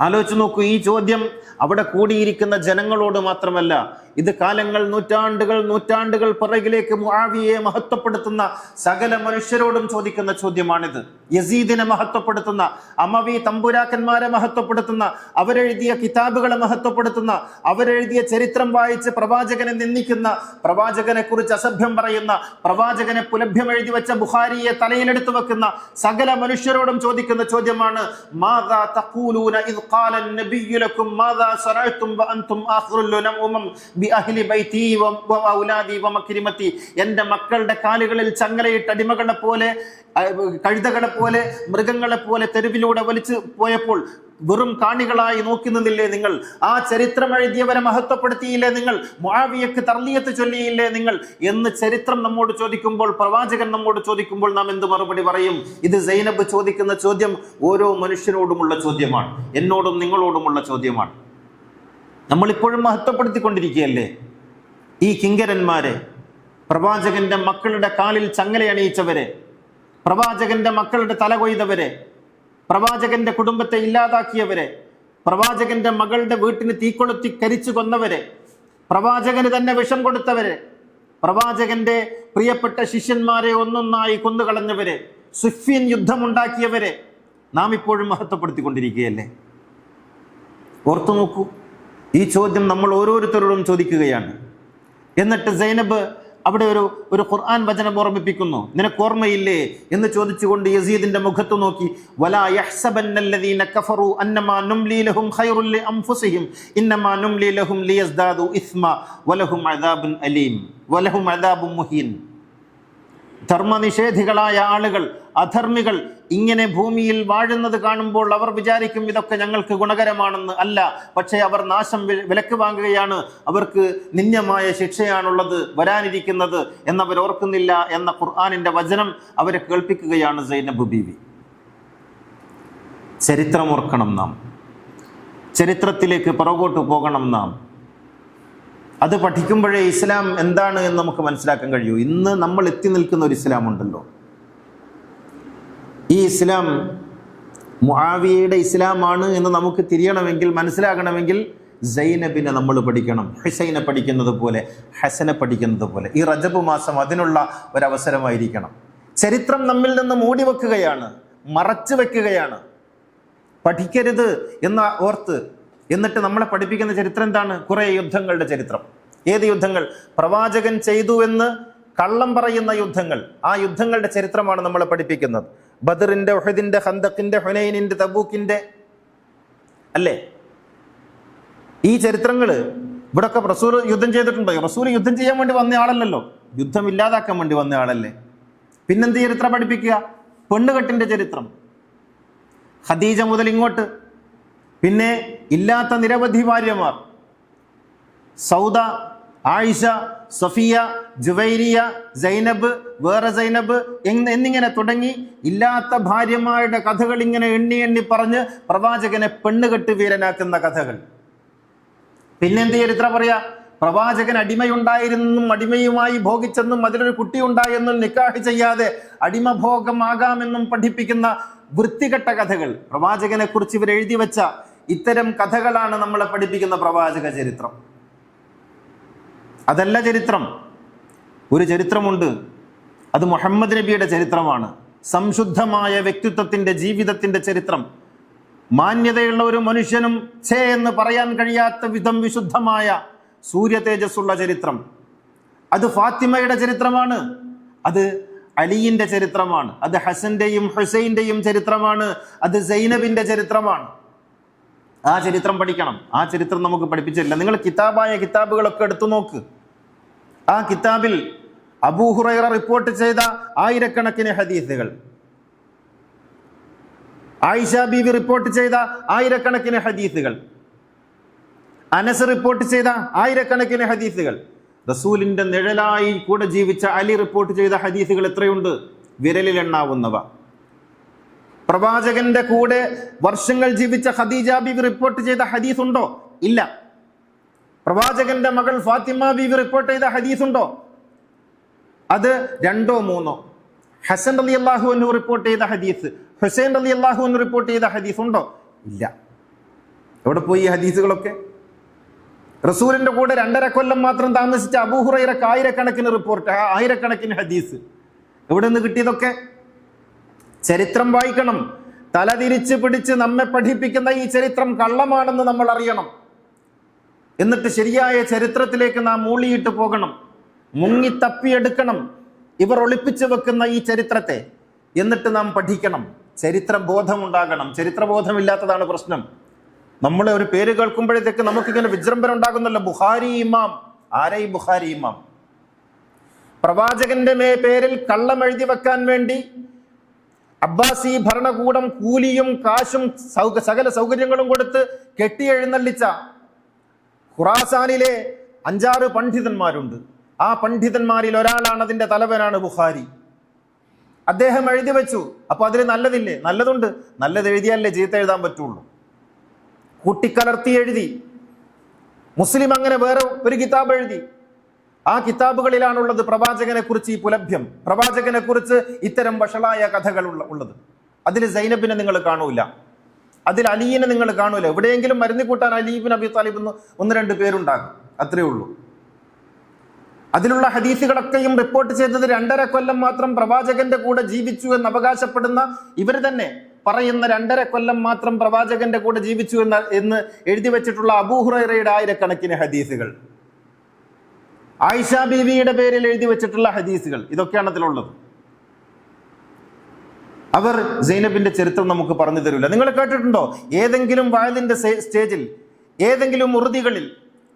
ആലോചിച്ച് നോക്കൂ, ഈ ചോദ്യം അവിടെ കൂടിയിരിക്കുന്ന ജനങ്ങളോട് മാത്രമല്ല, ഇത് കാലങ്ങൾ നൂറ്റാണ്ടുകൾ പിറകിലേക്ക് മുആവിയയെ മഹത്വപ്പെടുത്തുന്ന സകല മനുഷ്യരോടും ചോദിക്കുന്ന ചോദ്യമാണിത്. യസീദിനെ മഹത്വപ്പെടുത്തുന്ന, അമവി തമ്പുരാക്കന്മാരെ മഹത്വപ്പെടുത്തുന്ന, അവരെഴുതിയ കിതാബുകളെ മഹത്വപ്പെടുത്തുന്ന, അവരെഴുതിയ ചരിത്രം വായിച്ച് പ്രവാചകനെ നിന്ദിക്കുന്ന, പ്രവാചകനെ കുറിച്ച് അസഭ്യം പറയുന്ന, പ്രവാചകനെ പുലഭ്യം എഴുതി വെച്ച ബുഖാരിയെ തലയിലെടുത്തു വെക്കുന്ന സകല മനുഷ്യരോടും ചോദിക്കുന്ന ചോദ്യമാണ്, മാദാ തഖൂലൂന ഇദ് ഖാല അൻ-നബിയ്യു ലക്കും മാദാ സനഅതും വ അൻതും ആഖിറുൽ ഉമം ബി അഹ്ലി ബൈതി വ ഔലാദി വ മക്രിമതി, എൻ്റെ മക്കളുടെ കാലുകളിൽ ചങ്ങലയിട്ട് അടിമകളെ പോലെ, കഴുതകളെ പോലെ, മൃഗങ്ങളെ പോലെ തെരുവിലൂടെ വലിച്ചു പോയപ്പോൾ വെറും കാണികളായി നോക്കി നിന്നില്ലേ നിങ്ങൾ? ആ ചരിത്രം എഴുതിയവരെ മഹത്വപ്പെടുത്തിയില്ലേ നിങ്ങൾ? മുആവിയക്ക് തർലിയത്ത് ചൊല്ലിയില്ലേ നിങ്ങൾ എന്ന് ചരിത്രം നമ്മോട് ചോദിക്കുമ്പോൾ, പ്രവാചകൻ നമ്മോട് ചോദിക്കുമ്പോൾ നാം എന്ത് മറുപടി പറയും? ഇത് സൈനബ് ചോദിക്കുന്ന ചോദ്യം ഓരോ മനുഷ്യനോടുമുള്ള ചോദ്യമാണ്, എന്നോടും നിങ്ങളോടുമുള്ള ചോദ്യമാണ്. നമ്മളിപ്പോഴും മഹത്വപ്പെടുത്തിക്കൊണ്ടിരിക്കുകയല്ലേ ഈ കിങ്കരന്മാരെ, പ്രവാചകന്റെ മക്കളുടെ കാലിൽ ചങ്ങലയണിയിച്ചവരെ, പ്രവാചകന്റെ മക്കളുടെ തല കൊയ്തവരെ, പ്രവാചകന്റെ കുടുംബത്തെ ഇല്ലാതാക്കിയവരെ, പ്രവാചകന്റെ മകളുടെ വീട്ടിന് തീക്കൊളുത്തി കരിച്ചു കൊന്നവരെ, പ്രവാചകന് തന്നെ വിഷം കൊടുത്തവരെ, പ്രവാചകന്റെ പ്രിയപ്പെട്ട ശിഷ്യന്മാരെ ഒന്നൊന്നായി കൊന്നുകളഞ്ഞവരെ, സിഫ്ഫീൻ യുദ്ധമുണ്ടാക്കിയവരെ നാം ഇപ്പോഴും മഹത്വപ്പെടുത്തിക്കൊണ്ടിരിക്കുകയല്ലേ? ഓർത്തു നോക്കൂ, ഈ ചോദ്യം നമ്മൾ ഓരോരുത്തരോടും ചോദിക്കുകയാണ്. എന്നിട്ട് സൈനബ് അവിടെ ഒരു ഖുർആൻ വചനം ഓർമ്മിപ്പിക്കുന്നു. നിനക്ക് ഓർമ്മയില്ലേ എന്ന് ചോദിച്ചുകൊണ്ട് യസീദിന്റെ മുഖത്ത് നോക്കി, വലാ യഹ്സബന്നല്ലദീന കഫറു അന്നമാ നുംലി ലഹും ഖൈറുൽ ലിഅൻഫുസിഹിം ഇന്നമാ നുംലി ലഹും ലിയസ്ദാദു ഇസ്മ വലഹും അദാബുൻ അലീം വലഹും അദാബുൻ മുഹീൻ. ധർമ്മനിഷേധികളായ ആളുകൾ, അധർമ്മികൾ ഇങ്ങനെ ഭൂമിയിൽ വാഴുന്നത് കാണുമ്പോൾ അവർ വിചാരിക്കും ഇതൊക്കെ ഞങ്ങൾക്ക് ഗുണകരമാണെന്ന്. അല്ല, പക്ഷേ അവർ നാശം വിലക്ക് വാങ്ങുകയാണ്, അവർക്ക് നിന്ദ്യമായ ശിക്ഷയാണുള്ളത് വരാനിരിക്കുന്നത് എന്നവർ ഓർക്കുന്നില്ല എന്ന ഖുർആനിന്റെ വചനം അവരെ കേൾപ്പിക്കുകയാണ് സൈനബ് ബീവി. ചരിത്രം ഓർക്കണം നാം, ചരിത്രത്തിലേക്ക് പുറകോട്ട് പോകണം നാം. അത് പഠിക്കുമ്പോഴേ ഇസ്ലാം എന്താണ് എന്ന് നമുക്ക് മനസ്സിലാക്കാൻ കഴിയൂ. ഇന്ന് നമ്മൾ എത്തി നിൽക്കുന്ന ഒരു ഇസ്ലാം ഉണ്ടല്ലോ, ഈ ഇസ്ലാം മുആവിയയുടെ ഇസ്ലാമാണ് എന്ന് നമുക്ക് തിരിയണമെങ്കിൽ, മനസ്സിലാകണമെങ്കിൽ സൈനബിനെ നമ്മൾ പഠിക്കണം, ഹുസൈനെ പഠിക്കുന്നത് പോലെ, ഹസനെ പഠിക്കുന്നത് പോലെ. ഈ റജബ് മാസം അതിനുള്ള ഒരവസരമായിരിക്കണം. ചരിത്രം നമ്മിൽ നിന്ന് മൂടി വെക്കുകയാണ്, മറച്ചു വെക്കുകയാണ്, പഠിക്കരുത് എന്ന ഓർത്ത്. എന്നിട്ട് നമ്മളെ പഠിപ്പിക്കുന്ന ചരിത്രം എന്താണ്? കുറെ യുദ്ധങ്ങളുടെ ചരിത്രം. ഏത് യുദ്ധങ്ങൾ? പ്രവാചകൻ ചെയ്തു എന്ന് കള്ളം പറയുന്ന യുദ്ധങ്ങൾ. ആ യുദ്ധങ്ങളുടെ ചരിത്രമാണ് നമ്മളെ പഠിപ്പിക്കുന്നത്. ബദറിന്റെ, ഉഹദിന്റെ, ഖന്തഖിന്റെ, ഹുനൈനിന്റെ, തബൂക്കിന്റെ, അല്ലേ? ഈ ചരിത്രങ്ങൾ ഇവിടൊക്കെ റസൂൽ യുദ്ധം ചെയ്തിട്ടുണ്ടോ? റസൂൽ യുദ്ധം ചെയ്യാൻ വേണ്ടി വന്ന ആളല്ലല്ലോ, യുദ്ധം ഇല്ലാതാക്കാൻ വേണ്ടി വന്ന ആളല്ലേ. പിന്നെന്ത് ചരിത്രം പഠിപ്പിക്കുക? പെണ്ണുകെട്ടിന്റെ ചരിത്രം, ഖദീജ മുതൽ ഇങ്ങോട്ട്. പിന്നെ ഇല്ലാത്ത നിരവധി ഭാര്യമാർ, സൗദ, ആയിഷ, സഫിയ, ജുവൈരിയ, സൈനബ്, വേറെ സൈനബ് എന്നിങ്ങനെ തുടങ്ങി ഇല്ലാത്ത ഭാര്യമാരുടെ കഥകൾ ഇങ്ങനെ എണ്ണി പറഞ്ഞ് പ്രവാചകനെ പെണ്ണുകെട്ട് വീരനാക്കുന്ന കഥകൾ. പിന്നെന്ത് ചരിത്രം പറയാ? പ്രവാചകൻ അടിമയുണ്ടായിരുന്നെന്നും അടിമയുമായി ഭോഗിച്ചെന്നും അതിലൊരു കുട്ടി ഉണ്ടായെന്നും നിക്കാഹ് ചെയ്യാതെ അടിമഭോഗമാകാമെന്നും പഠിപ്പിക്കുന്ന വൃത്തികെട്ട കഥകൾ. പ്രവാചകനെ കുറിച്ച് ഇവർ എഴുതി വെച്ച ഇത്തരം കഥകളാണ് നമ്മളെ പഠിപ്പിക്കുന്ന പ്രവാചക ചരിത്രം. അതല്ല ചരിത്രം. ഒരു ചരിത്രമുണ്ട്. അത് മുഹമ്മദ് നബിയുടെ ചരിത്രമാണ്. സംശുദ്ധമായ വ്യക്തിത്വത്തിന്റെ ജീവിതത്തിന്റെ ചരിത്രം. മാന്യതയുള്ള ഒരു മനുഷ്യനും ഛേ എന്ന് പറയാൻ കഴിയാത്ത വിധം വിശുദ്ധമായ സൂര്യ തേജസ്സുള്ള ചരിത്രം. അത് ഫാത്തിമയുടെ ചരിത്രമാണ്. അത് അലിയിന്റെ ചരിത്രമാണ്. അത് ഹസന്റെയും ഹുസൈന്റെയും ചരിത്രമാണ്. അത് സൈനബിന്റെ ചരിത്രമാണ്. ആ ചരിത്രം പഠിക്കണം. ആ ചരിത്രം നമുക്ക് പഠിപ്പിച്ചില്ല. നിങ്ങൾ കിതാബുകളൊക്കെ എടുത്തു നോക്ക്. ആ കിതാബിൽ അബൂ ഹുറൈറ റിപ്പോർട്ട് ചെയ്ത ആയിരക്കണക്കിന് ഹദീസുകൾ, ആയിഷ ബീവി റിപ്പോർട്ട് ചെയ്ത ആയിരക്കണക്കിന് ഹദീസുകൾ, അനസ് റിപ്പോർട്ട് ചെയ്ത ആയിരക്കണക്കിന് ഹദീസുകൾ, റസൂലിന്റെ നിഴലായി കൂടെ ജീവിച്ച അലി റിപ്പോർട്ട് ചെയ്ത ഹദീസുകൾ എത്രയുണ്ട്? വിരലിലെണ്ണാവുന്നവ. പ്രവാചകന്റെ കൂടെ വർഷങ്ങൾ ജീവിച്ച ഖദീജ ബീവി റിപ്പോർട്ട് ചെയ്ത ഹദീസ് ഉണ്ടോ? ഇല്ല. പ്രവാചകന്റെ മകൾ ഫാത്തിമ ബീവി റിപ്പോർട്ട് ചെയ്ത ഹദീസ് ഉണ്ടോ? അത് 2 or 3. ഹസൻ റളിയല്ലാഹു അൻഹു റിപ്പോർട്ട് ചെയ്ത ഹദീസ്, ഹുസൈൻ റളിയല്ലാഹു അൻഹു റിപ്പോർട്ട് ചെയ്ത ഹദീസ് ഉണ്ടോ? ഇല്ല. എവിടെ പോയി ഈ ഹദീസുകളൊക്കെ? റസൂലിന്റെ കൂടെ 2.5 കൊല്ലം മാത്രം താമസിച്ച അബൂ ഹുറൈറക്ക് ആയിരക്കണക്കിന് റിപ്പോർട്ട്, ആയിരക്കണക്കിന് ഹദീസ്. എവിടെ നിന്ന് കിട്ടിയതൊക്കെ? ചരിത്രം വായിക്കണം. തലതിരിച്ച് പിടിച്ച് നമ്മെ പഠിപ്പിക്കുന്ന ഈ ചരിത്രം കള്ളമാണെന്ന് നമ്മൾ അറിയണം. എന്നിട്ട് ശരിയായ ചരിത്രത്തിലേക്ക് നാം മൂളിയിട്ട് പോകണം, മുങ്ങി തപ്പിയെടുക്കണം ഇവർ ഒളിപ്പിച്ചു വെക്കുന്ന ഈ ചരിത്രത്തെ. എന്നിട്ട് നാം പഠിക്കണം. ചരിത്രബോധമുണ്ടാകണം. ചരിത്രബോധമില്ലാത്തതാണ് പ്രശ്നം. നമ്മളെ ഒരു പേര് കേൾക്കുമ്പോഴത്തേക്ക് നമുക്കിങ്ങനെ വിജൃംഭന ഉണ്ടാകുന്നല്ലോ. ബുഖാരി ഇമാം. ആരായി ബുഖാരി ഇമാം? പ്രവാചകന്റെ പേരിൽ കള്ളം എഴുതി വെക്കാൻ വേണ്ടി അബ്ബാസി ഭരണകൂടം കൂലിയും കാശും സകല സൗകര്യങ്ങളും കൊടുത്ത് കെട്ടിയെഴുന്നള്ളിച്ച ഖുറാസാനിലെ 5-6 പണ്ഡിതന്മാരുണ്ട്. ആ പണ്ഡിതന്മാരിൽ ഒരാളാണ്, അതിന്റെ തലവനാണ് ബുഖാരി. അദ്ദേഹം എഴുതി വെച്ചു. അപ്പൊ അതിൽ നല്ലതില്ലേ? നല്ലതുണ്ട്. നല്ലത് എഴുതിയാലേ ചീത്ത എഴുതാൻ പറ്റുള്ളൂ. കൂട്ടിക്കലർത്തി എഴുതി. മുസ്ലിം അങ്ങനെ വേറെ ഒരു കിതാബ് എഴുതി. ആ കിതാബുകളിലാണുള്ളത് പ്രവാചകനെ കുറിച്ച് ഈ പുലഭ്യം, പ്രവാചകനെ കുറിച്ച് ഇത്തരം വഷളായ കഥകൾ ഉള്ളത്. അതിൽ സൈനബിനെ നിങ്ങൾ കാണൂല, അതിൽ അലിയിനെ നിങ്ങൾ കാണൂല. എവിടെയെങ്കിലും മരുന്ന് കൂട്ടാൻ അലി ഇബ്നു അബി താലിബ് 1-2 പേരുണ്ടാകും, അത്രേ ഉള്ളൂ. അതിലുള്ള ഹദീസുകളൊക്കെയും റിപ്പോർട്ട് ചെയ്തത് 2.5 കൊല്ലം മാത്രം പ്രവാചകന്റെ കൂടെ ജീവിച്ചു എന്ന് അവകാശപ്പെടുന്ന ഇവർ തന്നെ പറയുന്ന 2.5 കൊല്ലം മാത്രം പ്രവാചകന്റെ കൂടെ ജീവിച്ചു എന്ന് എഴുതി വെച്ചിട്ടുള്ള അബൂ ഹുറൈറയുടെ ആയിരക്കണക്കിന് ഹദീസുകൾ, ആയിഷ ബീവിയുടെ പേരിൽ എഴുതി വെച്ചിട്ടുള്ള ഹദീസുകൾ, ഇതൊക്കെയാണ് അതിലുള്ളത്. അവർ സൈനബിന്റെ ചരിത്രം നമുക്ക് പറഞ്ഞു തരില്ല. നിങ്ങൾ കേട്ടിട്ടുണ്ടോ ഏതെങ്കിലും വയലിന്റെ സ്റ്റേജിൽ, ഏതെങ്കിലും ഉറുദികളിൽ,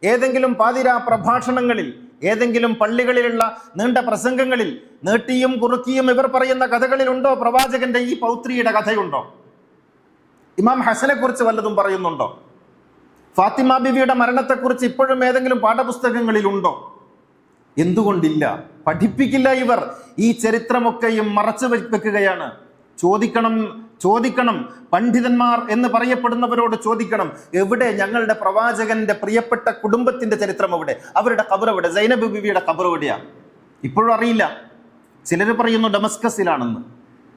ഏതെങ്കിലും പാതിരാ പ്രഭാഷണങ്ങളിൽ, ഏതെങ്കിലും പള്ളികളിലുള്ള നീണ്ട പ്രസംഗങ്ങളിൽ നീട്ടിയും കുറുക്കിയും ഇവർ പറയുന്ന കഥകളിലുണ്ടോ പ്രവാചകന്റെ ഈ പൗത്രിയുടെ കഥയുണ്ടോ? ഇമാം ഹസനെ കുറിച്ച് വല്ലതും പറയുന്നുണ്ടോ? ഫാത്തിമ ബിവിയുടെ മരണത്തെക്കുറിച്ച് ഇപ്പോഴും ഏതെങ്കിലും പാഠപുസ്തകങ്ങളിലുണ്ടോ? എന്തുകൊണ്ടില്ല? പഠിപ്പിക്കില്ല. ഇവർ ഈ ചരിത്രമൊക്കെയും മറച്ചു വെക്കുകയാണ്. ചോദിക്കണം പണ്ഡിതന്മാർ എന്ന് പറയപ്പെടുന്നവരോട് ചോദിക്കണം, എവിടെ ഞങ്ങളുടെ പ്രവാചകന്റെ പ്രിയപ്പെട്ട കുടുംബത്തിന്റെ ചരിത്രം? എവിടെ? അവരുടെ ഖബർ എവിടെ? സൈനബ് ബിവിയുടെ ഖബർ എവിടെയാണ്? ഇപ്പോഴും അറിയില്ല. ചിലർ പറയുന്നു ഡമസ്കസിലാണെന്ന്,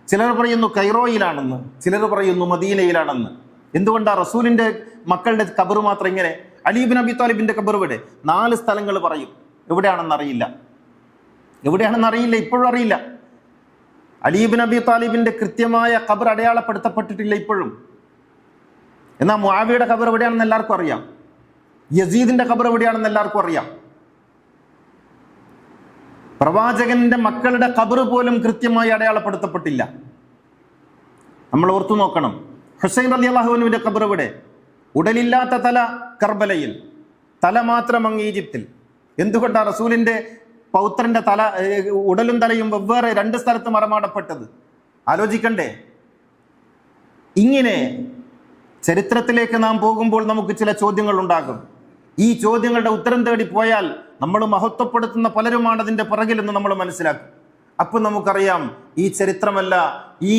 ചിലർ പറയുന്നു കൈറോയിലാണെന്ന്, ചിലർ പറയുന്നു മദീനയിലാണെന്ന്. എന്തുകൊണ്ടാണ് റസൂലിന്റെ മക്കളുടെ ഖബർ മാത്രം ഇങ്ങനെ? അലി ഇബ്നു അബി താലിബിന്റെ ഖബർ എവിടെ? 4 സ്ഥലങ്ങൾ പറയും. എവിടെയാണെന്ന് അറിയില്ല. ഇപ്പോഴും അറിയില്ല. അലി ഇബ്നു അബി താലിബിന്റെ കൃത്യമായ ഖബർ അടയാളപ്പെടുത്തപ്പെട്ടിട്ടില്ല ഇപ്പോഴും. എന്നാൽ മുആവിയുടെ ഖബർ എവിടെയാണെന്ന് എല്ലാവർക്കും അറിയാം. യസീദിന്റെ ഖബർ എവിടെയാണെന്ന് എല്ലാവർക്കും അറിയാം. പ്രവാചകന്റെ മക്കളുടെ ഖബർ പോലും കൃത്യമായി അടയാളപ്പെടുത്തപ്പെട്ടില്ല. നമ്മൾ ഓർത്തു നോക്കണം. ഹുസൈൻ റളിയല്ലാഹു അൻഹുവിന്റെ ഖബർ എവിടെ? ഉടലില്ലാത്ത തല കർബലയിൽ, തല മാത്രം അങ്ങ് ഈജിപ്തിൽ. എന്തുകൊണ്ടാണ് റസൂലിന്റെ പൗത്രന്റെ ഉടലും തലയും വെവ്വേറെ 2 സ്ഥലത്ത് മറമാടപ്പെട്ടത്? ആലോചിക്കണ്ടേ? ഇങ്ങനെ ചരിത്രത്തിലേക്ക് നാം പോകുമ്പോൾ നമുക്ക് ചില ചോദ്യങ്ങൾ ഉണ്ടാകും. ഈ ചോദ്യങ്ങളുടെ ഉത്തരം തേടി പോയാൽ നമ്മൾ മഹത്വപ്പെടുത്തുന്ന പലരുമാണ് അതിന്റെ പുറകിലെന്ന് നമ്മൾ മനസ്സിലാക്കും. അപ്പോൾ നമുക്കറിയാം ഈ ചരിത്രമല്ല, ഈ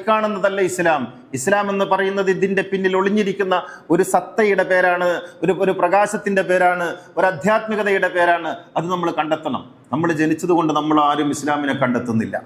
കാണുന്നതല്ല ഇസ്ലാം. ഇസ്ലാം എന്ന് പറയുന്നത് ഇതിന്റെ പിന്നിൽ ഒളിഞ്ഞിരിക്കുന്ന ഒരു സത്തയുടെ പേരാണ്, ഒരു പ്രകാശത്തിന്റെ പേരാണ്, ഒരു ആധ്യാത്മികതയുടെ പേരാണ്. അത് നമ്മൾ കണ്ടെത്തണം. നമ്മൾ ജനിച്ചതുകൊണ്ട് നമ്മൾ ആരും ഇസ്ലാമിനെ കണ്ടെത്തുന്നില്ല.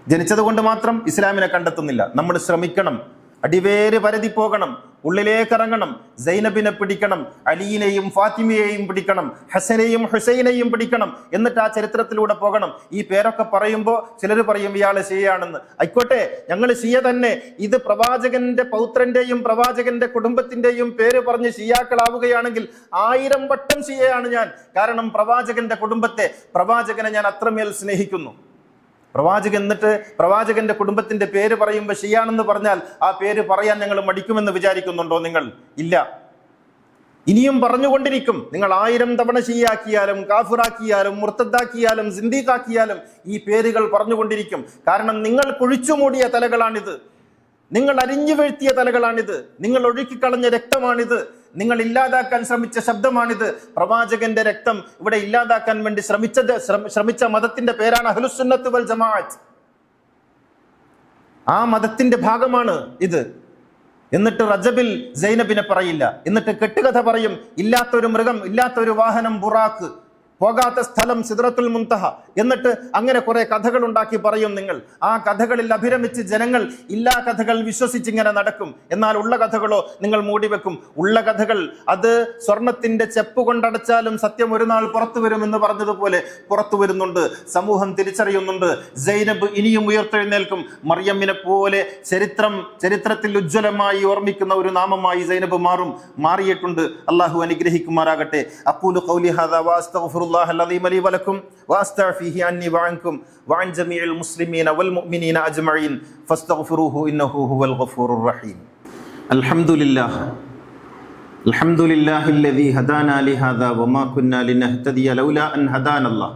ജനിച്ചതുകൊണ്ട് മാത്രം ഇസ്ലാമിനെ കണ്ടെത്തുന്നില്ല. നമ്മൾ ശ്രമിക്കണം, അടിവേര് പരതി പോകണം. ഉള്ളിലേക്ക് ഇറങ്ങണം. സൈനബിനെ പിടിക്കണം, അലിയിനെയും ഫാത്തിമയെയും പിടിക്കണം, ഹസനെയും ഹുസൈനെയും പിടിക്കണം. എന്നിട്ട് ആ ചരിത്രത്തിലൂടെ പോകണം. ഈ പേരൊക്കെ പറയുമ്പോൾ ചിലർ പറയും ഇയാള് ഷിയയാണെന്ന്. ആയിക്കോട്ടെ, ഞങ്ങൾ ഷിയ തന്നെ. ഇത് പ്രവാചകന്റെ പൗത്രന്റെയും പ്രവാചകന്റെ കുടുംബത്തിന്റെയും പേര് പറഞ്ഞ് ഷിയാക്കളാവുകയാണെങ്കിൽ 1000 വട്ടം ഷിയയാണ് ഞാൻ. കാരണം പ്രവാചകന്റെ കുടുംബത്തെ, പ്രവാചകനെ ഞാൻ അത്രമേൽ സ്നേഹിക്കുന്നു. പ്രവാചകൻ എന്നിട്ട് പ്രവാചകന്റെ കുടുംബത്തിന്റെ പേര് പറയുമ്പോൾ ഷിയാണെന്ന് പറഞ്ഞാൽ ആ പേര് പറയാൻ ഞങ്ങൾ മടിക്കുമെന്ന് വിചാരിക്കുന്നുണ്ടോ നിങ്ങൾ? ഇല്ല, ഇനിയും പറഞ്ഞുകൊണ്ടിരിക്കും. നിങ്ങൾ 1000 തവണ ഷിയാക്കിയാലും കാഫിറാക്കിയാലും മുർത്തദ്ദാക്കിയാലും സിന്ദീഖാക്കിയാലും ഈ പേരുകൾ പറഞ്ഞുകൊണ്ടിരിക്കും. കാരണം നിങ്ങൾ കുഴിച്ചുമൂടിയ തലകളാണിത്, നിങ്ങൾ അരിഞ്ഞു വീഴ്ത്തിയ തലകളാണിത്, നിങ്ങൾ ഒഴുക്കിക്കളഞ്ഞ രക്തമാണിത്, നിങ്ങൾ ഇല്ലാതാക്കാൻ ശ്രമിച്ച ശബ്ദമാണിത്. പ്രവാചകന്റെ രക്തം ഇവിടെ ഇല്ലാതാക്കാൻ വേണ്ടി ശ്രമിച്ച മതത്തിന്റെ പേരാണ് അഹ്ലുസുന്നത്ത് വൽ ജമാഅത്ത്. ആ മതത്തിന്റെ ഭാഗമാണ് ഇത്. എന്നിട്ട് റജബിൽ സൈനബിനെ പറയില്ല. എന്നിട്ട് കെട്ടുകഥ പറയും. ഇല്ലാത്തൊരു മൃഗം, ഇല്ലാത്തൊരു വാഹനം ബുറാക്ക്, പോകാത്ത സ്ഥലം സിദ്റത്തുൽ മുൻതഹ. എന്നിട്ട് അങ്ങനെ കുറെ കഥകൾ ഉണ്ടാക്കി പറയും നിങ്ങൾ. ആ കഥകളിൽ അഭിരമിച്ച് ജനങ്ങൾ ഇല്ലാ കഥകൾ വിശ്വസിച്ചിങ്ങനെ നടക്കും. എന്നാൽ ഉള്ള കഥകളോ നിങ്ങൾ മൂടിവെക്കും. ഉള്ള കഥകൾ അത് സ്വർണത്തിന്റെ ചെപ്പ് കൊണ്ടടച്ചാലും സത്യം ഒരു നാൾ പുറത്തു വരുമെന്ന് പറഞ്ഞതുപോലെ പുറത്തു വരുന്നുണ്ട്. സമൂഹം തിരിച്ചറിയുന്നുണ്ട്. സൈനബ് ഇനിയും ഉയർത്തെഴുന്നേൽക്കും. മറിയമ്മിനെ പോലെ ചരിത്രത്തിൽ ഉജ്ജ്വലമായി ഓർമ്മിക്കുന്ന ഒരു നാമമായി സൈനബ് മാറിയിട്ടുണ്ട്. അള്ളാഹു അനുഗ്രഹിക്കുമാറാകട്ടെ. അഖൂലു ഖൗലി ഹാദാ വഅസ്തഗ്ഫിറുല്ലാഹ العظيم لي ولكم واستغفره عني وعنكم وعن جميع المسلمين والمؤمنين اجمعين فاستغفروه انه هو الغفور الرحيم. الحمد لله الذي هدانا لهذا وما كنا لنهتدي لولا ان هدانا الله.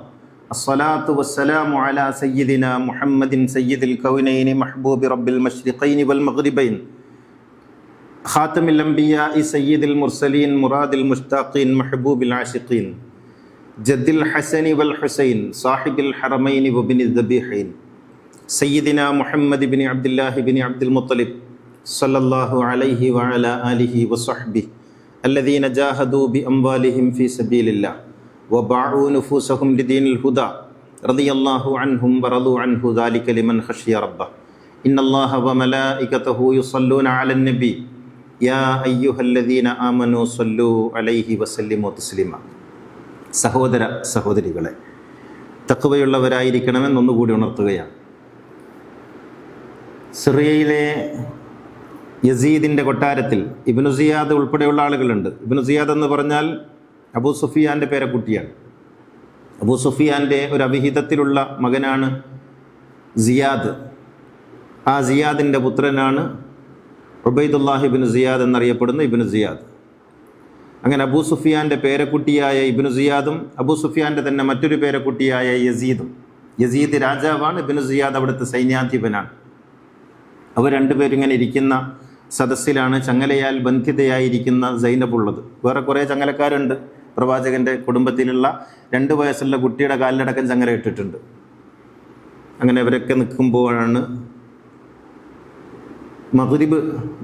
الصلاة والسلام على سيدنا محمد سيد الكونين محبوب رب المشرقين والمغربين خاتم الانبياء سيد المرسلين مراد المشتاقين محبوب العاشقين جد الحسن والحسين صاحب الحرمين وبن الذبيحين سيدنا محمد بن عبد الله بن عبد المطلب صلى الله عليه وعلى آله وصحبه الذين جاهدوا بأموالهم في سبيل الله وباعوا نفوسهم لدين الهدى رضي الله عنهم ورضوا عنه ذلك لمن خشي ربه إن الله وملائكته يصلون على النبي يا أيها الذين آمنوا صلوا عليه وسلموا تسليما. സഹോദര സഹോദരികളെ, തഖ്വയുള്ളവരായിരിക്കണമെന്നൊന്നുകൂടി ഉണർത്തുകയാണ്. സിറിയയിലെ യസീദിൻ്റെ കൊട്ടാരത്തിൽ ഇബ്നു സിയാദ് ഉൾപ്പെടെയുള്ള ആളുകളുണ്ട്. ഇബ്നു സിയാദ് എന്ന് പറഞ്ഞാൽ അബൂ സുഫിയാൻ്റെ പേരക്കുട്ടിയാണ്. അബൂ സുഫിയാൻ്റെ ഒരു അവിഹിതത്തിലുള്ള മകനാണ് സിയാദ്. ആ സിയാദിൻ്റെ പുത്രനാണ് ഉബൈദുല്ലാഹി ഇബ്നു സിയാദ് എന്നറിയപ്പെടുന്ന ഇബ്നു സിയാദ്. അങ്ങനെ അബൂ സുഫിയാൻ്റെ പേരക്കുട്ടിയായ ഇബ്നു സിയാദും അബൂ സുഫിയാൻ്റെ തന്നെ മറ്റൊരു പേരക്കുട്ടിയായ യസീദും. യസീദ് രാജാവാണ്, ഇബ്നു സിയാദ് അവിടുത്തെ സൈന്യാധിപനാണ്. അവർ രണ്ടുപേരും ഇങ്ങനെ ഇരിക്കുന്ന സദസ്സിലാണ് ചങ്ങലയാൽ ബന്ധിതയായിരിക്കുന്ന സൈനബ് ഉള്ളത്. വേറെ കുറേ ചങ്ങലക്കാരുണ്ട്. പ്രവാചകൻ്റെ കുടുംബത്തിലുള്ള 2 വയസ്സുള്ള കുട്ടിയുടെ കാലിലടക്കം ചങ്ങല ഇട്ടിട്ടുണ്ട്. അങ്ങനെ അവരൊക്കെ നിൽക്കുമ്പോഴാണ് മഗ്രിബ്